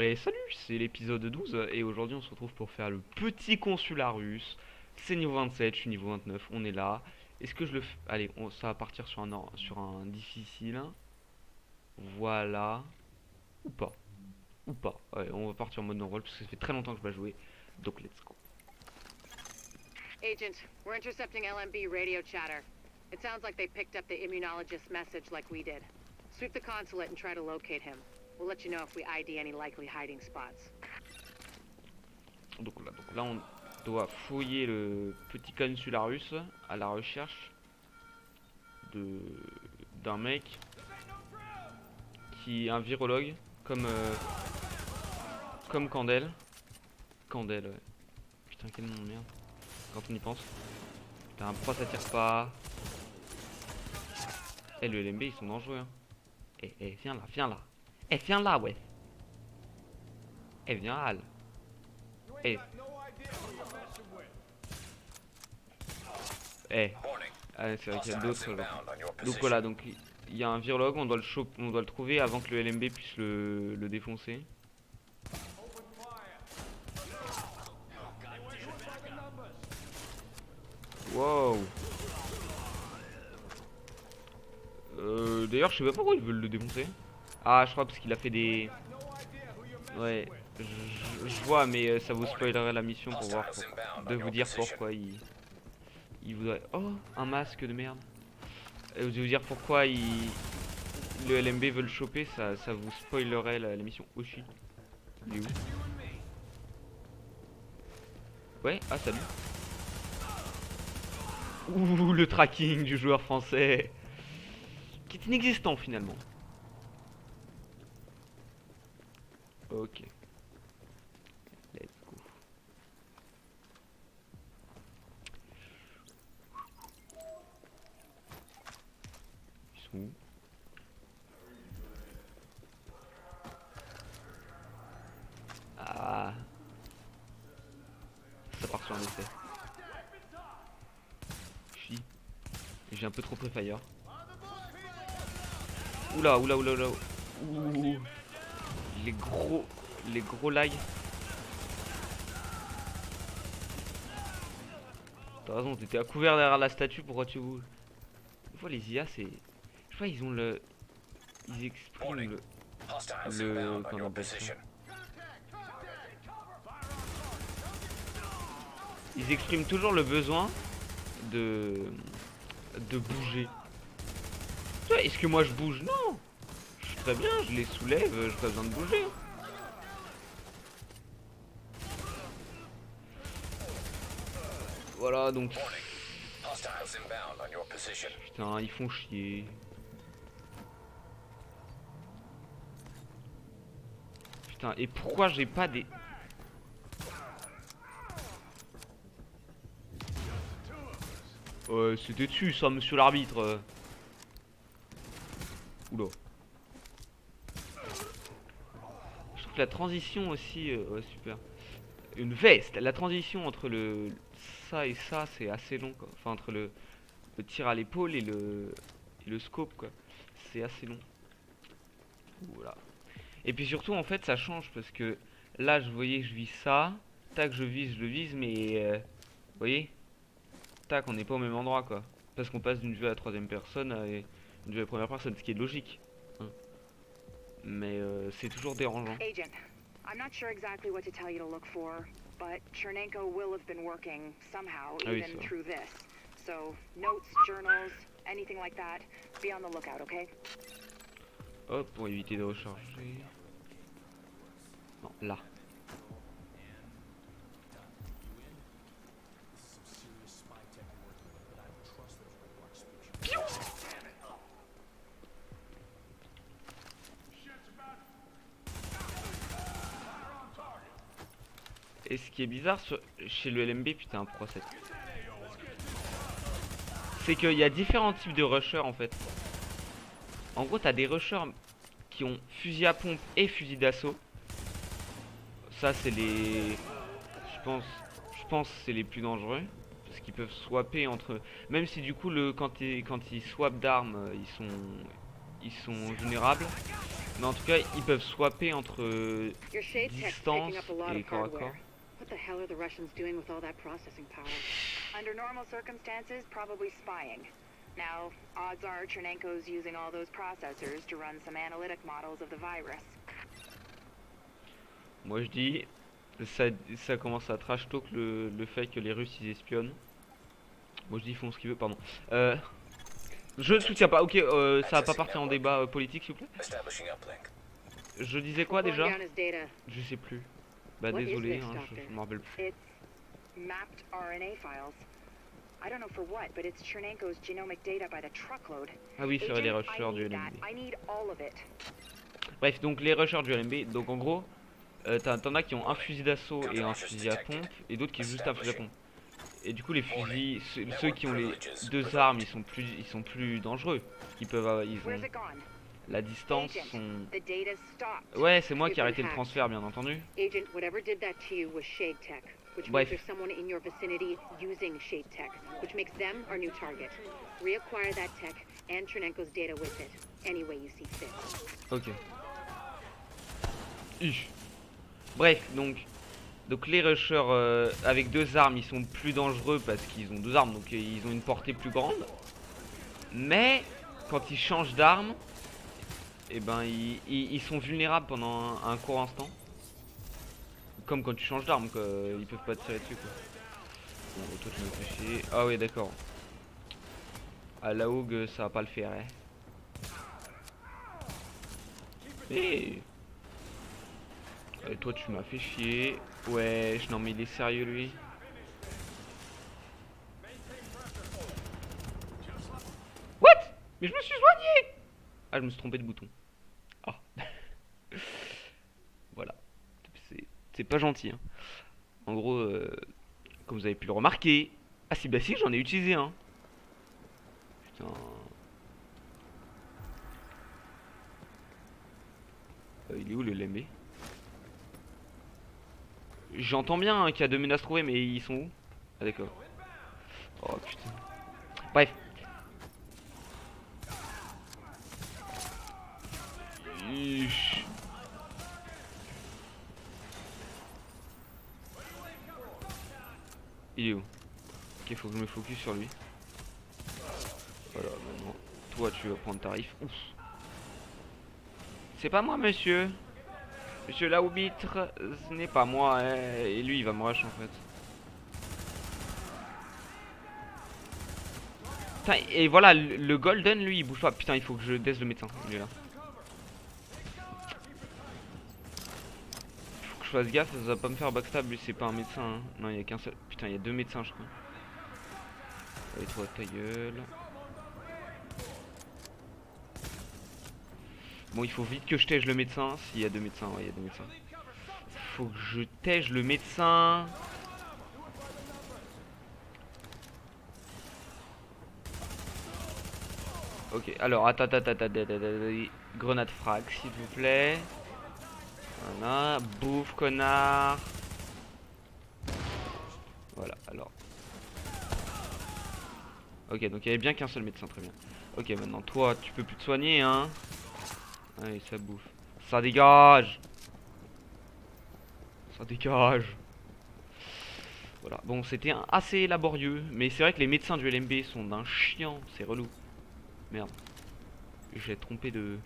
Et salut, c'est l'épisode 12 et aujourd'hui on se retrouve pour faire le petit consulat russe. C'est niveau 27, je suis niveau 29, on est là. Est-ce que je le fais? Allez, ça va partir sur un difficile. Voilà. Ou pas. Ou pas. Ouais, on va partir en mode normal parce que ça fait très longtemps que je vais jouer. Donc let's go. Agent, we're intercepting LMB radio chatter. It sounds like they picked up the immunologist's message like we did. Sweep the consulate and try to locate him. We'll let you know if we ID any likely hiding spots. Donc là on doit fouiller le petit consulat russe à la recherche de d'un mec qui est un virologue comme Candel. Candel, ouais. Putain, quel nom de merde. Quand on y pense. Putain, pourquoi ça tire pas? Eh, le LMB, ils sont dangereux, hein. Viens là, viens là. Viens là, ouais. Viens, Al. Eh. Ah, c'est vrai qu'il y a d'autres. Donc voilà, donc il y a un virologue, on doit le choper, on doit le trouver avant que le LMB puisse le défoncer. Wow. D'ailleurs, je sais pas pourquoi ils veulent le défoncer. Ah, je crois parce qu'il a fait des... Ouais, je vois, mais ça vous spoilerait la mission pour voir, de vous dire pourquoi il voudrait... Oh, un masque de merde. Je vais vous dire pourquoi le LMB veut le choper, ça vous spoilerait la mission aussi. Il est où? Ouais, ah salut. Ouh, le tracking du joueur français. Qui est inexistant finalement. Ok. Let's go. Ils sont où? Ah. Ça part sur un essai. Chi. J'ai un peu trop pré-fire. Oula, oula, oula, oula. Ouh. Les gros lags. T'as raison, t'étais à couvert derrière la statue, pourquoi tu bouges? Des fois les IA c'est... Je sais pas, ils ont le... Ils expriment Qu'on appelle ça. Ils expriment toujours le besoin de bouger. Est-ce que moi je bouge? Non. Je suis très bien, je les soulève, j'ai pas besoin de bouger. Voilà donc... Putain, ils font chier. Putain, et pourquoi j'ai pas des... C'était dessus ça, monsieur l'arbitre. Oula. Je trouve que la transition aussi... ouais, super. Une veste, la transition entre ça et ça, c'est assez long quoi. Enfin, entre le tir à l'épaule et le scope quoi. C'est assez long. Voilà. Et puis surtout en fait ça change parce que là je voyais que je vise ça. Tac, je le vise, mais vous voyez, tac, on n'est pas au même endroit quoi. Parce qu'on passe d'une vue à la troisième personne à une vue à la première personne, ce qui est logique. Hein. Mais c'est toujours dérangeant. Agent, I'm not sure exactly what to tell you to look for, but Chernenko will have been working somehow, even through this. So, notes, journals, anything like that, be on the lookout, okay? Hop, pour éviter de recharger. Non, là. Et ce qui est bizarre chez le LMB, putain, pourquoi ça... C'est qu'il y a différents types de rushers en fait. En gros, t'as des rushers qui ont fusil à pompe et fusil d'assaut. Ça, c'est les... Je pense c'est les plus dangereux. Parce qu'ils peuvent swapper entre... Même si du coup, quand ils swappent d'armes, ils sont vulnérables. Mais en tout cas, ils peuvent swapper entre distance et corps à corps. What the hell are the Russians doing with all that processing power? Under normal circumstances, probably spying. Now, odds are Chernenko's using all those processors to run some analytic models of the virus. Moi je dis, ça commence à trash talk le fait que les Russes ils espionnent. Moi je dis ils font ce qu'ils veulent, pardon. Je ne soutiens pas, ok, ça va pas partir en débat politique s'il vous plaît. Je disais quoi déjà? Je sais plus. Bah désolé, hein, je m'en rappelle plus. It's mapped RNA files. I don't know for what, but it's Chernenko's genomic data by the truckload. Ah oui, c'est les rushers du LMB. I need all of it. Bref, donc les rushers du LMB, donc en gros, t'en as qui ont un fusil d'assaut et un fusil à pompe, et d'autres qui ont juste un fusil à pompe. Et du coup les fusils, ceux qui ont les deux armes, ils sont plus dangereux. Ils peuvent, ils ont la distance, sont... Ouais, c'est moi qui ai arrêté le transfert, bien entendu. Agent, whatever did that to you was Shade Tech, which means there's someone in your vicinity using Shade Tech, which makes them our new target. Reacquire that tech and Chernenko's data with it, any way you see fit. Ok. Bref, donc les rushers avec deux armes, ils sont plus dangereux parce qu'ils ont deux armes, donc ils ont une portée plus grande. Mais quand ils changent d'arme, et ben ils sont vulnérables pendant un court instant. Comme quand tu changes d'arme, quoi. Ils peuvent pas te tirer dessus, quoi. Bon, toi tu me fais chier. Ah ouais, d'accord. À la Hogue, ça va pas le faire, hein. Et toi tu m'as fait chier. Ouais, non mais il est sérieux lui. What? Mais je me suis soigné. Ah, je me suis trompé de bouton. Ah. Voilà. C'est pas gentil, hein. En gros, comme vous avez pu le remarquer. Ah si, bah si, j'en ai utilisé un. Putain. Il est où le LMB? J'entends bien hein, qu'il y a deux menaces trouvées, mais ils sont où? Ah d'accord. Oh putain. Bref. Il est où? Ok, faut que je me focus sur lui. Voilà, maintenant. Toi, tu vas prendre tarif. Ouf. C'est pas moi, monsieur. Monsieur l'arbitre, ce n'est pas moi. Hein. Et lui, il va me rush en fait. Putain, et voilà, le golden, lui, il bouge pas. Putain, il faut que je death le médecin. Il est là. Faut que je fasse gaffe, ça va pas me faire backstab. Lui, c'est pas un médecin. Hein. Non, il y a qu'un seul. Putain, il y a deux médecins, je crois. Allez, toi, ta gueule. Bon, il faut vite que je tège le médecin. S'il y a deux médecins, ouais, il y a deux médecins. Faut que je tège le médecin. Ok, alors, attends. Grenade frag, s'il vous plaît. Voilà, bouffe, connard. Voilà, alors. Ok, donc il y avait bien qu'un seul médecin, très bien. Ok, maintenant, toi, tu peux plus te soigner, hein. Allez, ça bouffe. Ça dégage. Ça dégage. Voilà, bon, c'était assez laborieux. Mais c'est vrai que les médecins du LMB sont d'un chiant. C'est relou. Merde. J'ai trompé de...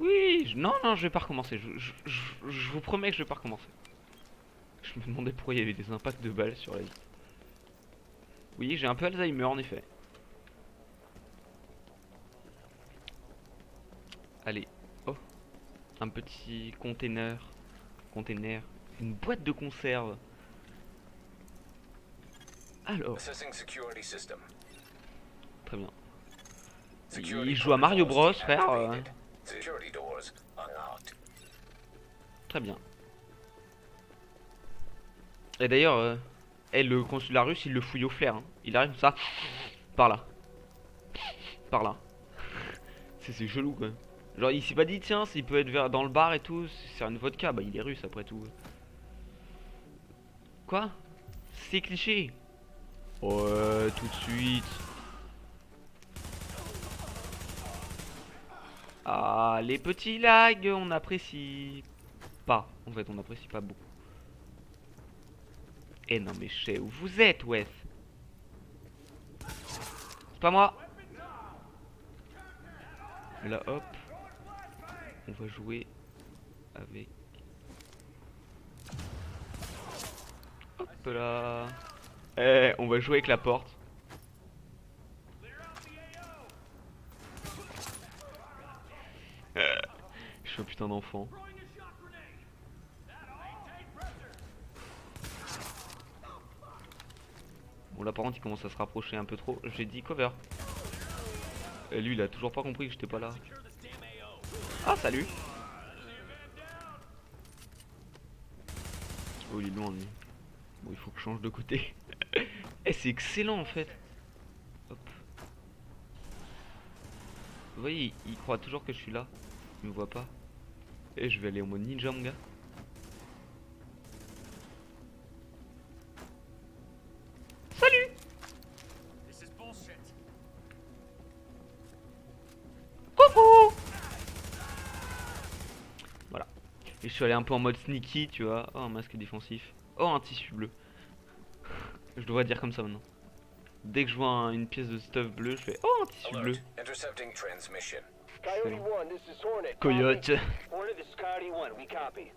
Oui, non, je vais pas recommencer. Je vous promets que je vais pas recommencer. Je me demandais pourquoi il y avait des impacts de balles sur la vie. Oui, j'ai un peu Alzheimer en effet. Allez, oh, un petit container, une boîte de conserve. Alors, très bien. Il joue à Mario Bros, frère. Très bien. Et d'ailleurs, le consulat russe, il le fouille au flair. Hein. Il arrive comme ça, par là, par là. C'est chelou quoi. Genre il s'est pas dit tiens s'il peut être dans le bar et tout, c'est une vodka, bah il est russe après tout. Quoi? C'est cliché. Ouais tout de suite. Ah, les petits lags, on apprécie pas. En fait, on apprécie pas beaucoup. Eh non, mais je sais où vous êtes, ouais. C'est pas moi. Là, hop. On va jouer avec... Hop là. Eh, on va jouer avec la porte. Je suis un putain d'enfant. Bon là par contre il commence à se rapprocher un peu trop. J'ai dit cover. Et lui il a toujours pas compris que j'étais pas là. Ah salut. Oh il est loin lui. Bon il faut que je change de côté. Eh c'est excellent en fait. Hop. Vous voyez il croit toujours que je suis là. Il me voit pas. Et je vais aller en mode ninja mon gars. Salut. Coucou. Voilà. Et je suis allé un peu en mode sneaky tu vois. Oh un masque défensif. Oh un tissu bleu. Je devrais dire comme ça maintenant. Dès que je vois une pièce de stuff bleu, je fais oh un tissu bleu. Coyote. Hornet, this is Coyote 1. We copy.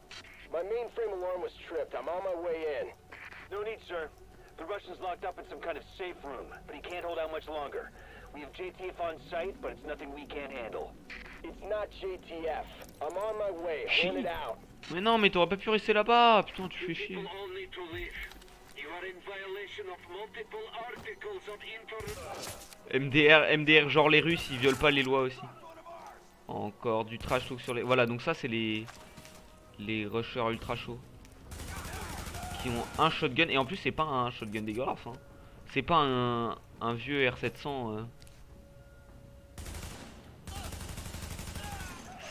My mainframe alarm was tripped. I'm on my way in. No need, sir. The Russian's locked up in some kind of safe room, but he can't hold out much longer. We have JTF on site, but it's nothing we can't handle. It's not JTF. I'm on my way. Hornet out. Mais non, mais t'aurais pas pu rester là-bas. Putain, tu fais chier. MDR, genre les Russes, ils violent pas les lois aussi. Encore du trash talk sur les... Voilà, donc ça c'est les rushers ultra chauds. Qui ont un shotgun, et en plus c'est pas un shotgun dégueulasse hein. C'est pas un vieux R700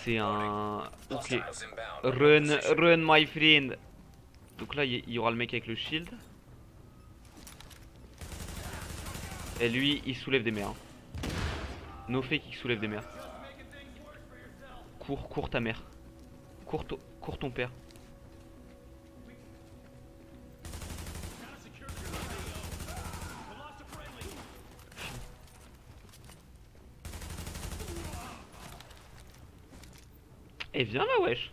C'est un... Ok. Run my friend. Donc là il y aura le mec avec le shield. Et lui il soulève des mers. No fake qui soulève des mers. Cours ta mère. Cours ton père. Et viens là wesh.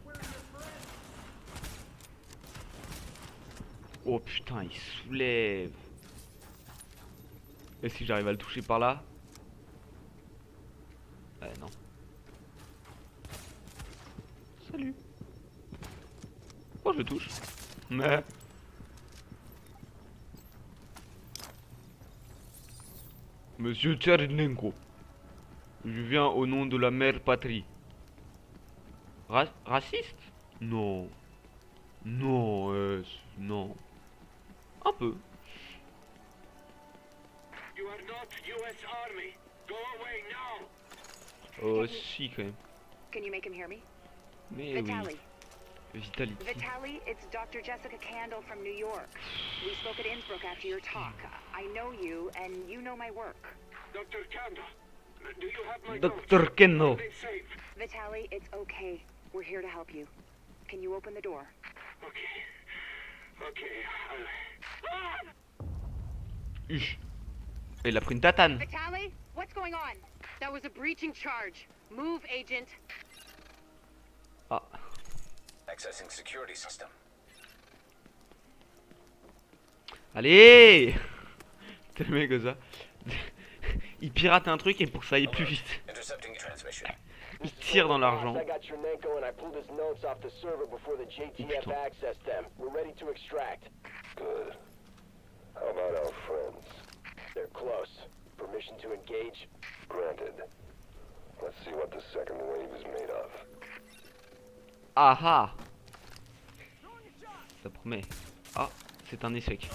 Oh putain il soulève. Et si j'arrive à le toucher par là? Ouais non. Salut. Oh je le touche. Mais... Monsieur Tchernenko, je viens au nom de la mère patrie. Raciste? Non. Non, non. Un peu. Oh si quand même. Can you make him hear me? Mais Vitaly. oui. Vitality. Vitaly, it's Dr. Jessica Candle from New York. We spoke at Innsbruck after your talk. I know you, and you know my work. Dr. Candle, do you have my Dr. Kendall. Vitaly, it's okay. We're here to help you. Can you open the door? Okay. Huch. Il a pris une tatane. Vitaly, what's going on? That was a breaching charge. Move, agent. Ah. Accessing security system. Allez. T'es le mec comme ça. Il pirate un truc et pour que ça aille plus vite. Il tire dans l'argent. Oh, ah ah. Ça promet. Ah, c'est un échec.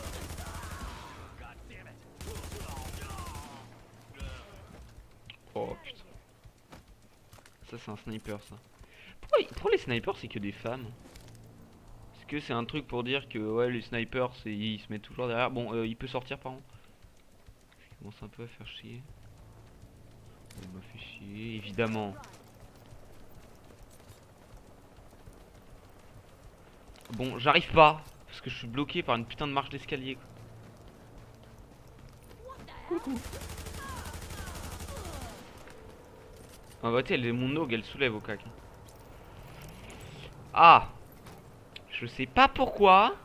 Oh putain. Ça c'est un sniper ça. Pourquoi les snipers c'est que des femmes? Est-ce que c'est un truc pour dire que ouais les snipers ils se mettent toujours derrière? Bon il peut sortir par contre. Il commence un peu à faire chier. Il m'a fait chier évidemment. Bon, j'arrive pas. Parce que je suis bloqué par une putain de marche d'escalier. Ah bah t'es, mon og elle soulève au cac. Ah, je sais pas pourquoi,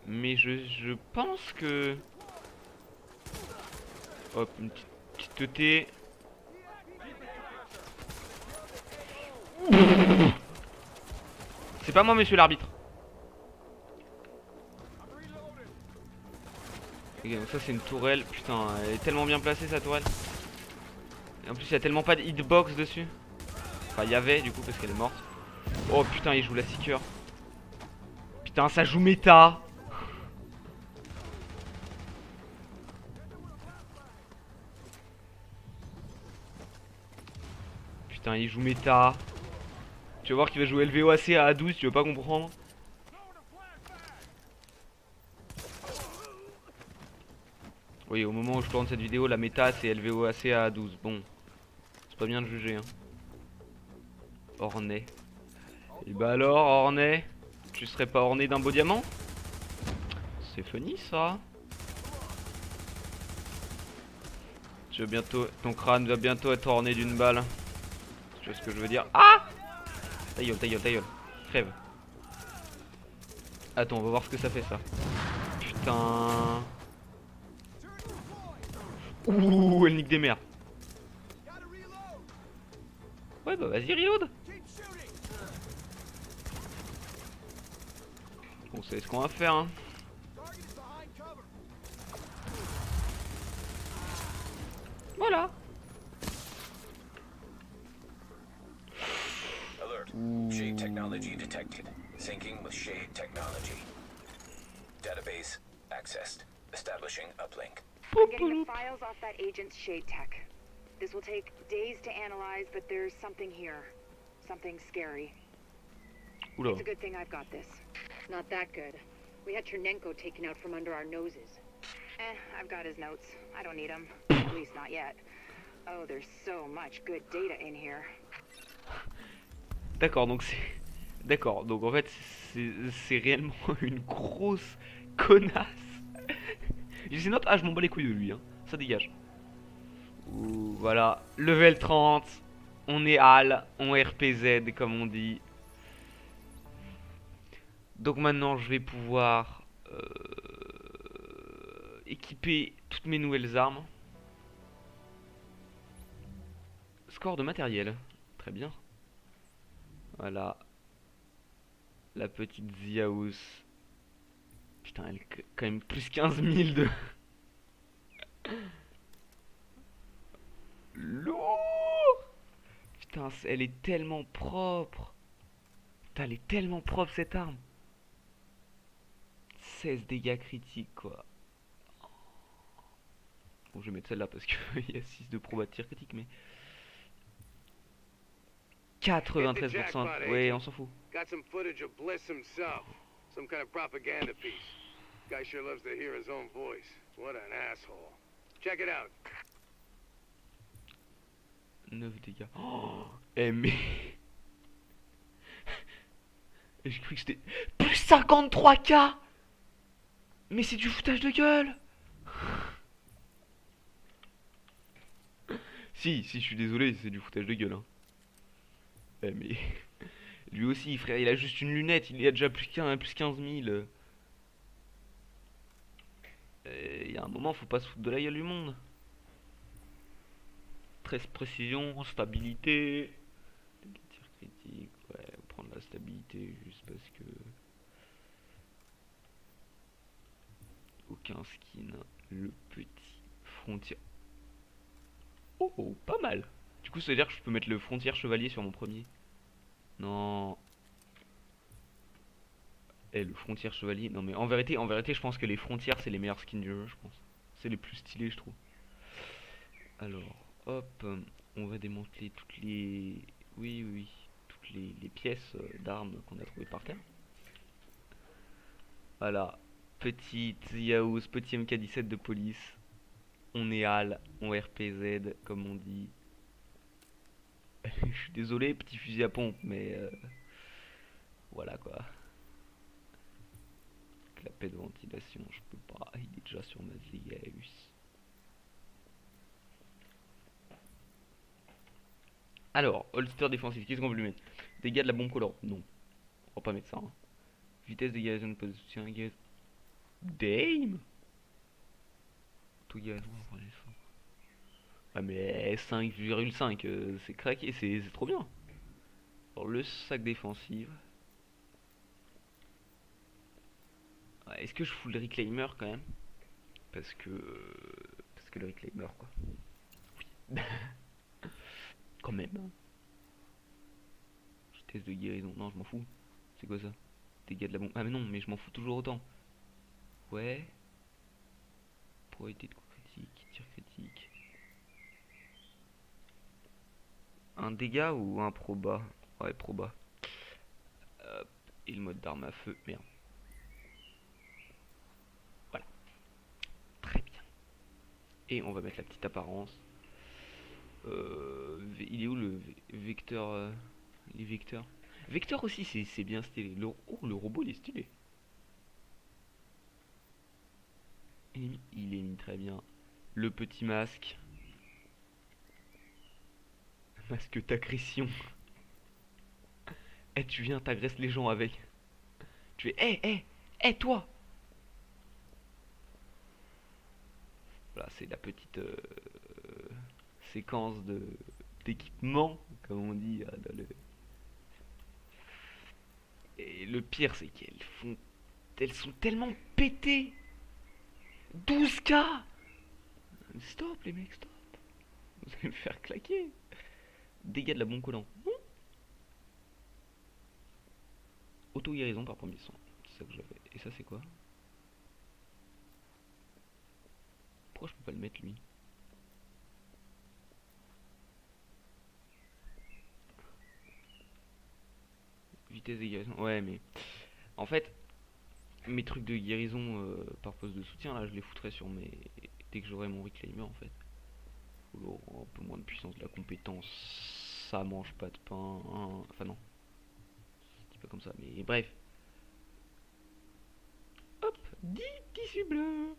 mais je pense que... Hop, une petite ET. C'est pas moi, monsieur l'arbitre. Ok, donc ça c'est une tourelle. Putain, elle est tellement bien placée sa tourelle. Et en plus il y a tellement pas de hitbox dessus. Enfin il y avait du coup parce qu'elle est morte. Oh putain, il joue la seeker. Putain, ça joue méta. Putain, il joue méta. Tu vas voir qu'il va jouer LVOAC à A12, tu veux pas comprendre. Oui, au moment où je tourne cette vidéo, la méta c'est LVOAC à A12. Bon, c'est pas bien de juger, hein. Ornay. Et bah alors, Ornay, tu serais pas orné d'un beau diamant? C'est funny ça. Tu vas bientôt, ton crâne va bientôt être orné d'une balle. Tu vois ce que je veux dire? Ah! Ta gueule, ta gueule, ta gueule. Crève. Attends, on va voir ce que ça fait ça. Putain. Ouh, elle nique des mères. Ouais, bah vas-y, reload. On sait ce qu'on va faire, hein. Voilà. Alert. Shade technology detected. Syncing with Shade technology. Database accessed. Establishing uplink. I'm getting the files off that agent's shade tech. This will take days to analyze, but there's something here. Something scary. Oula. It's a good thing I've got this. Not that good. We had Chernenko taken out from under our noses. I've got his notes. I don't need them. At least not yet. Oh, there's so much good data in here. D'accord, donc c'est... D'accord, donc en fait c'est réellement une grosse connasse. J'ai ses notes, ah je m'en bats les couilles de lui, hein. Ça dégage. Ouh, voilà, level 30. On est HAL, on RPZ comme on dit. Donc maintenant je vais pouvoir équiper toutes mes nouvelles armes. Score de matériel, très bien. Voilà. La petite Ziaous. Putain, elle quand même plus 15 000 de... Lourd. Putain, elle est tellement propre. Putain, elle est tellement propre cette arme. 16 dégâts critiques quoi. Bon, je vais mettre celle-là parce qu'il y a 6 de proba de tir critique, mais... 93%. Ouais, on s'en fout. Got some footage of Bliss himself. Some kind of propaganda piece. Guy sure loves to hear his own voice. What an asshole. Check it out. 9 dégâts. Oh, eh mais... J'ai cru que c'était... Plus 53K. Mais c'est du foutage de gueule. Si, je suis désolé, c'est du foutage de gueule, hein. Eh mais... Lui aussi, frère, il a juste une lunette, il y a déjà plus 15 000. Il y a un moment, faut pas se foutre de la gueule du monde. 13 précision, stabilité. Tir critique, ouais, on va prendre la stabilité juste parce que... Aucun skin, le petit frontière. Oh, pas mal. Du coup, ça veut dire que je peux mettre le frontière chevalier sur mon premier. Non. Eh, le frontière chevalier. Non, mais en vérité, je pense que les frontières, c'est les meilleurs skins du jeu, je pense. C'est les plus stylés, je trouve. Alors, hop. On va démanteler toutes les... Oui. Toutes les pièces d'armes qu'on a trouvées par terre. Voilà. Petite Yaouz, petit MK17 de police. On est HAL, on RPZ, comme on dit. Je suis désolé, petit fusil à pompe, mais voilà quoi. clapet de ventilation, je peux pas, il est déjà sur ma Zeus. Alors, holster défensif, qu'est-ce qu'on veut lui mettre? Dégâts de la bombe colorante, non. On va pas mettre ça. Hein. Vitesse de guérison de poste de soutien, guérison. Dame. Tout guérison, on va prendre les formes. Ah mais 5,5, c'est craqué, c'est trop bien. Alors le sac défensif. Ouais, est-ce que je fous le reclaimer quand même? Parce que le reclaimer quoi. Oui. Quand même. Hein. Vitesse de guérison, non je m'en fous. C'est quoi ça? Dégâts de la bombe. Ah mais non, mais je m'en fous toujours autant. Ouais. Probabilité de coup critique, tir critique. Un dégât ou un proba? Ouais, proba. Et le mode d'arme à feu, merde. Voilà. Très bien. Et on va mettre la petite apparence. Il est où le vecteur les vecteurs? Vecteur aussi, c'est bien stylé. Le robot, il est stylé. Il est mis très bien. Le petit masque. Masque d'agression. Eh, tu viens, t'agresses les gens avec. Tu fais, toi. Voilà, c'est la petite séquence d'équipement, comme on dit dans le... Et le pire, c'est elles sont tellement pétées. 12K. Stop, les mecs, stop. Vous allez me faire claquer. Dégâts de la bombe collante. Auto-guérison par premier soin. C'est ça que j'avais. Et ça, c'est quoi? Pourquoi je peux pas le mettre, lui? Vitesse de guérison. Ouais, mais... En fait, mes trucs de guérison par poste de soutien, là, je les foutrais sur mes... Dès que j'aurai mon reclaimer, en fait. Un peu moins de puissance de la compétence. Ça mange pas de pain. Hein. Enfin, non. C'est pas comme ça, mais bref. Hop, 10 tissus bleus.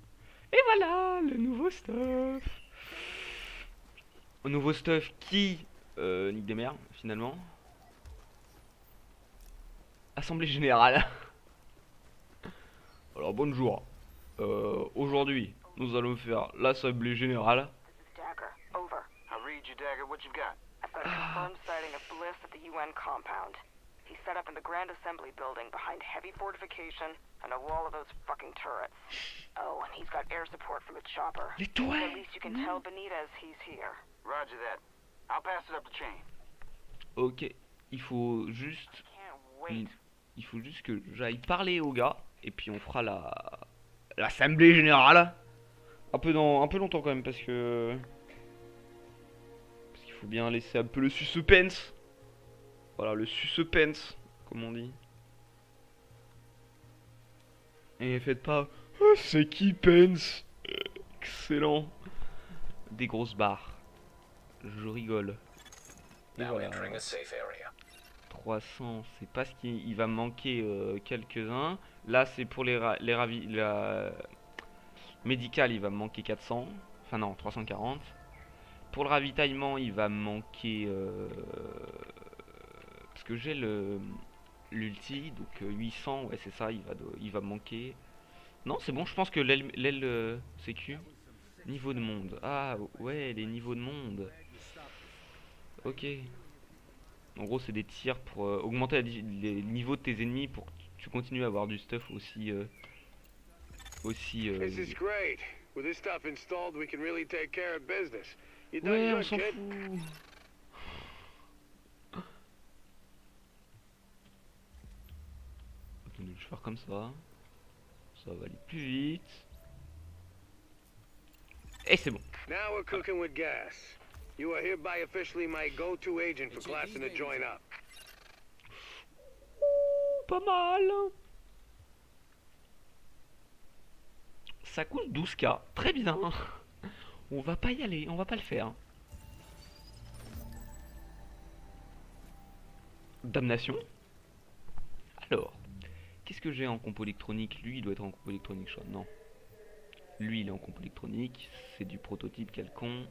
Et voilà, le nouveau stuff. Un nouveau stuff qui nique des mères, finalement. Assemblée générale. Alors, bonjour. Aujourd'hui, nous allons faire l'assemblée générale. Dagger, over. I read you, Dagger. What you've got? I've got a confirmed sighting of Bliss at the UN compound. He's set up in the Grand Assembly building behind heavy fortification and a wall of those fucking turrets. Oh, and he's got air support from a chopper. Les So tourelles. at least you can tell Benitez he's here. Roger that. I'll pass it up the chain. Ok, il faut juste... Can't wait. Il faut juste que j'aille parler au gars. Et puis on fera l'assemblée générale. Un peu longtemps quand même parce que... Parce qu'il faut bien laisser un peu le suspense. Voilà, le suspense, comme on dit. Et faites pas... Oh, c'est qui Pence? Excellent. Des grosses barres. Je rigole. Et voilà. 300, c'est pas ce qu'il va me manquer quelques-uns. Là, c'est pour la médicale, il va me manquer 400. Enfin non, 340. Pour le ravitaillement, il va me manquer... parce que j'ai l'ulti, donc 800, ouais c'est ça, il va me manquer... Non, c'est bon, je pense que l'aile sécu... Niveau de monde. Ah, ouais, les niveaux de monde. Ok. En gros, c'est des tirs pour augmenter les niveaux de tes ennemis pour que tu continues à avoir du stuff aussi... This is great. With this stuff installed, we can really take care of business. You done Ouais, on good, s'en kid? fout. Attendez, je vais faire comme ça. Ça va aller plus vite. Et c'est bon. Now we're cooking with gas. You are hereby officially my go-to agent for glassing the joint up. Pas mal. Ça coûte 12K. Très bien. On va pas y aller. On va pas le faire. Damnation. Alors. Qu'est-ce que j'ai en compo électronique? Lui, il doit être en compo électronique, je crois. Non. Lui, il est en compo électronique. C'est du prototype quelconque.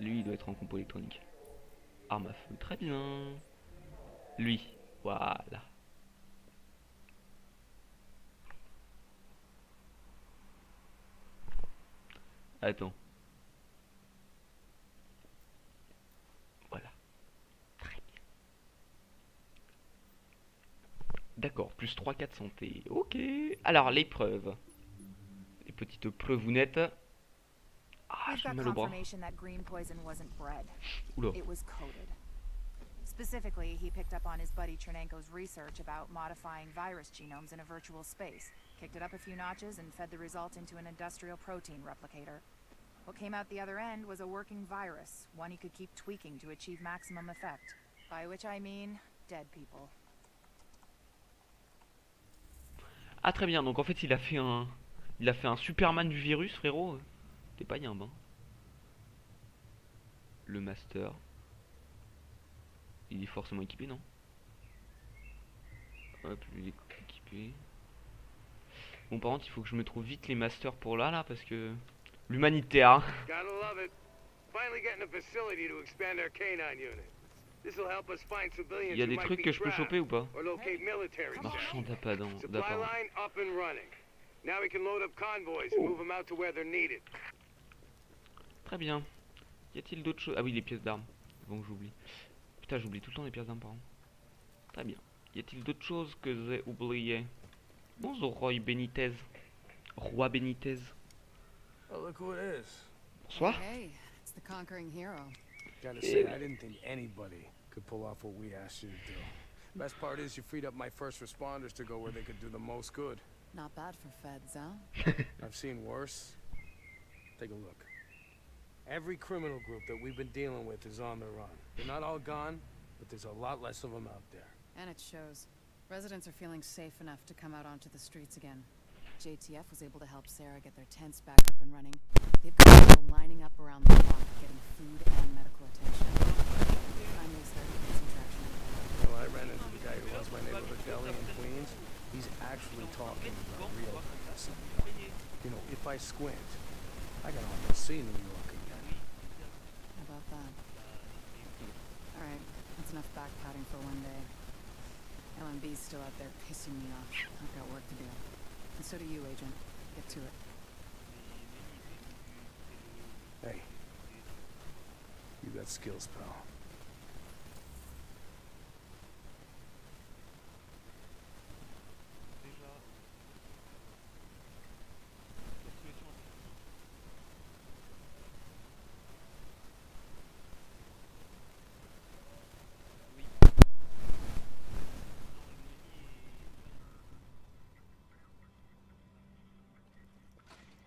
Lui, il doit être en compo électronique. Arme à feu, très bien. Lui, voilà. Attends. Voilà. Très bien. D'accord, plus 3, 4 santé. Ok. Alors, l'épreuve. Les petites preuves-nettes. Ah, j'ai mal au bras. Oula. Specifically, he picked up on his buddy Chernenko's research about modifying virus genomes in a virtual space, kicked it up a few notches, and fed the result into an industrial protein replicator. What came out the other end was a working virus, one he could keep tweaking to achieve maximum effect. By which I mean, dead people. Ah, très bien. Donc, en fait, il a fait un Superman du virus, frérot. T'es pas yimbe, hein. Le master. Il est forcément équipé, non? Hop, lui il est équipé. Bon, par contre, il faut que je me trouve vite les masters pour là, parce que... L'humanitaire. Il y a des trucs que je peux choper ou pas? Marchand d'apadant. Très bien. Y a-t-il d'autres choses? Ah oui, les pièces d'armes. Avant que j'oublie. Putain, j'oublie tout le temps les pièces d'armes, par contre. Très bien. Y a-t-il d'autres choses que j'ai oubliées? Bonjour, Roy Benitez. Roi Benitez. Oh, look who it is. Bonsoir. Hey, it's the conquering hero. Gotta say, I didn't think anybody could pull off what we asked you to do. Best part is you freed up my first responders to go where they could do the most good. Not bad for feds, huh? I've seen worse. Take a look. Every criminal group that we've been dealing with is on the run. They're not all gone, but there's a lot less of them out there. And it shows. Residents are feeling safe enough to come out onto the streets again. JTF was able to help Sarah get their tents back up and running. They've got people lining up around the clock, getting food and medical attention. Finally started to get some traction. Well, I ran into the guy who runs my neighborhood deli in Queens. He's actually talking about real business. You know, if I squint, I can almost see New York again. How about that? Alright, that's enough backpatting for one day. LMB's still out there pissing me off. I've got work to do. And so do you, Agent. Get to it. Hey, you got skills, pal.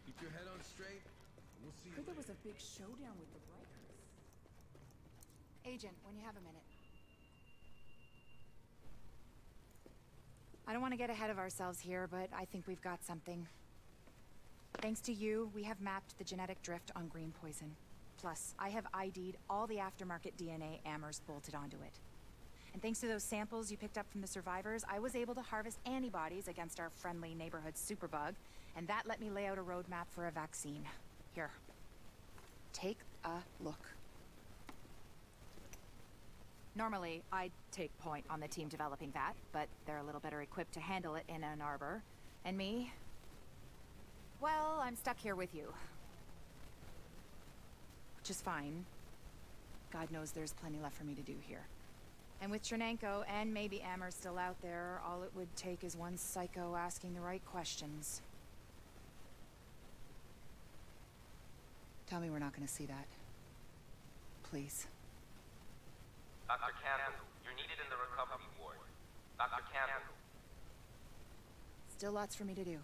Keep your head on straight. We'll see you Heard there later. was a big showdown with the Rikers. Agent, when you have a minute. I don't want to get ahead of ourselves here, but I think we've got something. Thanks to you, we have mapped the genetic drift on green poison. Plus, I have ID'd all the aftermarket DNA Amherst bolted onto it. And thanks to those samples you picked up from the survivors, I was able to harvest antibodies against our friendly neighborhood superbug, and that let me lay out a roadmap for a vaccine. Here. Take a look. Normally, I'd take point on the team developing that, but they're a little better equipped to handle it in Ann Arbor. And me? Well, I'm stuck here with you. Which is fine. God knows there's plenty left for me to do here. And with Chernenko and maybe Amherst still out there, all it would take is one psycho asking the right questions. Tell me we're not gonna see that. Please. Dr. Campbell, you're needed in the recovery ward. Dr. Campbell. Still lots for me to do.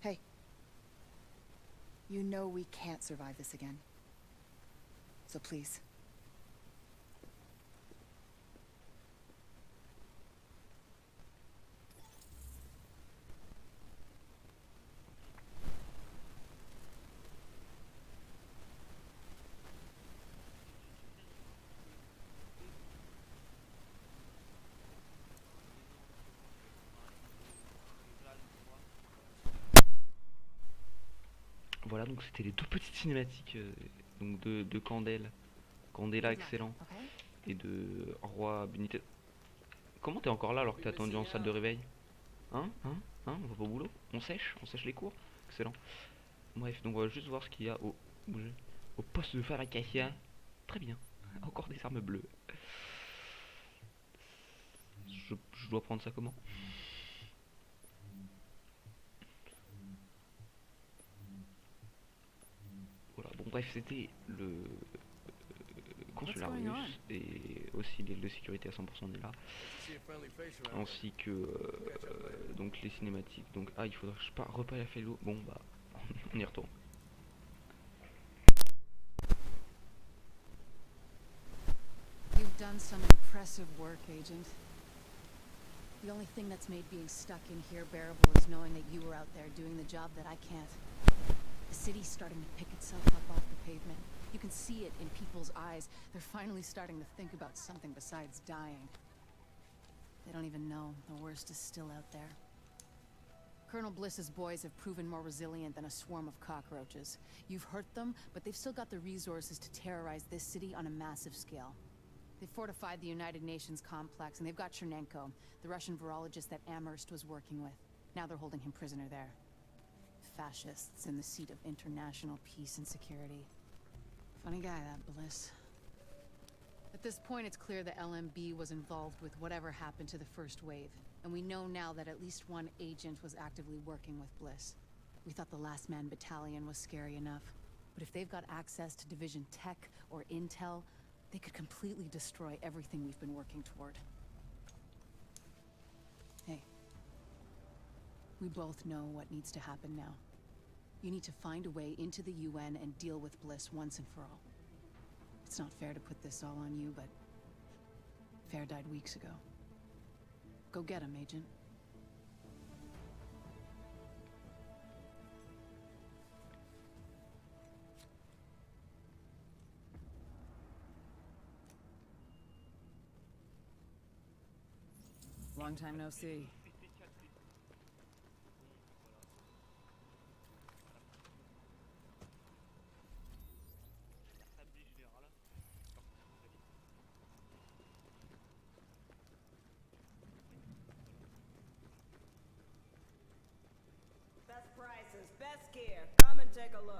Hey. You know we can't survive this again. So please. voilà, donc c'était les deux petites cinématiques donc de Candela excellent et de Roi Benitez. Comment t'es encore là alors que t'es attendu en salle de réveil? Hein, on va pas au boulot? On sèche les cours? Excellent. Bref, donc on va juste voir ce qu'il y a au poste de fabrication. Très bien, encore des armes bleues. Je dois prendre ça comment? Voilà, bon bref, c'était le consulat russe et aussi les de sécurité à 100% on est là, ainsi que donc les cinématiques. Donc il faudra que je repas à l'eau. Bon bah on y retourne. You've done some impressive work, Agent. The only thing that's made being stuck in here bearable is knowing that you were out there doing the job that I can't. The city's starting to pick itself up off the pavement. You can see it in people's eyes. They're finally starting to think about something besides dying. They don't even know the worst is still out there. Colonel Bliss's boys have proven more resilient than a swarm of cockroaches. You've hurt them, but they've still got the resources to terrorize this city on a massive scale. They've fortified the United Nations complex, and they've got Chernenko, the Russian virologist that Amherst was working with. Now they're holding him prisoner there. Fascists in the seat of international peace and security. Funny guy, that Bliss. At this point, it's clear the LMB was involved with whatever happened to the first wave. And we know now that at least one agent was actively working with Bliss. We thought the Last Man Battalion was scary enough. But if they've got access to Division Tech or Intel, they could completely destroy everything we've been working toward. Hey. We both know what needs to happen now. You need to find a way into the UN and deal with Bliss once and for all. It's not fair to put this all on you, but Fair died weeks ago. Go get him, Agent. Long time no see.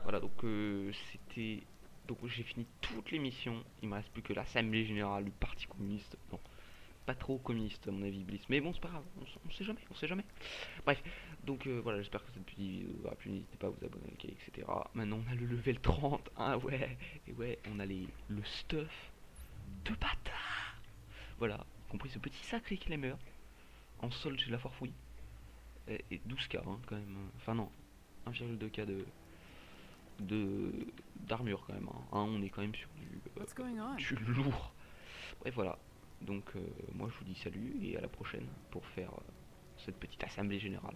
Voilà, donc c'était... Donc j'ai fini toutes les missions. Il me reste plus que l'Assemblée Générale du Parti Communiste. Non, pas trop communiste à mon avis, Bliss. Mais bon, c'est pas grave, on sait jamais. Bref, donc voilà, j'espère que cette petite vidéo vous aura plu. N'hésitez pas à vous abonner, liker, etc. Maintenant on a le level 30. Ah ouais, et ouais, on a le stuff de bâtard. Voilà, compris ce petit sacré Clammer. En solde j'ai la foire fouille. Et 12k hein, quand même. Enfin non, 1,2k d'armure quand même hein. On est quand même sur du lourd. Bref voilà, donc moi je vous dis salut et à la prochaine pour faire cette petite assemblée générale.